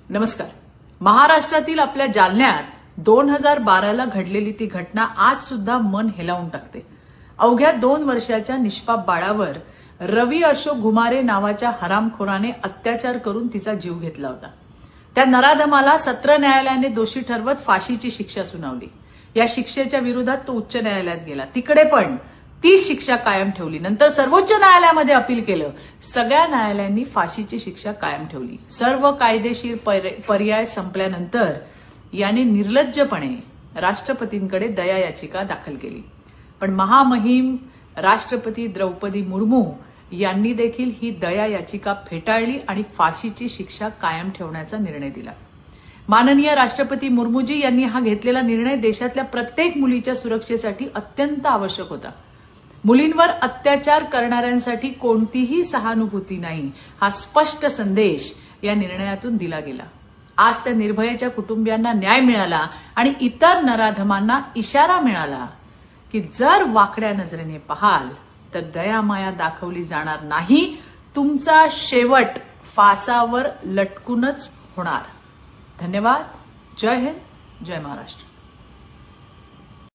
नमस्कार. महाराष्ट्रातील आपल्या जालन्यात 2012ला घडलेली ती घटना आज सुद्धा मन हेलावून टाकते. अवघ्या 2 वर्षाच्या निष्पाप बाळावर रवी अशोक घुमारे नावाच्या हरामखोराने अत्याचार करून तिचा जीव घेतला होता. त्या नराधमाला सत्र न्यायालयाने दोषी ठरवत फाशीची शिक्षा सुनावली. या शिक्षेच्या विरोधात तो उच्च न्यायालयात गेला. तिकडे पण तीच शिक्षा कायम ठेवली. नंतर सर्वोच्च न्यायालयामध्ये अपील केलं. सगळ्या न्यायालयांनी फाशीची शिक्षा कायम ठेवली. सर्व कायदेशीर पर्याय संपल्यानंतर याने निर्लज्जपणे राष्ट्रपतींकडे दया याचिका दाखल केली. पण महामहिम राष्ट्रपती द्रौपदी मुर्मू यांनी देखील ही दया याचिका फेटाळली आणि फाशीची शिक्षा कायम ठेवण्याचा निर्णय दिला. माननीय राष्ट्रपती मुर्मूजी यांनी हा घेतलेला निर्णय देशातल्या प्रत्येक मुलीच्या सुरक्षेसाठी अत्यंत आवश्यक होता. मुलींवर अत्याचार करणाऱ्यांसाठी कोणतीही सहानुभूती नाही, हा स्पष्ट संदेश या निर्णयातून दिला गेला. आज त्या निर्भयाच्या कुटुंबियांना न्याय मिळाला आणि इतर नराधमांना इशारा मिळाला की जर वाकड्या नजरेने पाहाल तर दयामाया दाखवली जाणार नाही. तुमचा शेवट फासावर लटकूनच होणार. धन्यवाद. जय हिंद. जय महाराष्ट्र.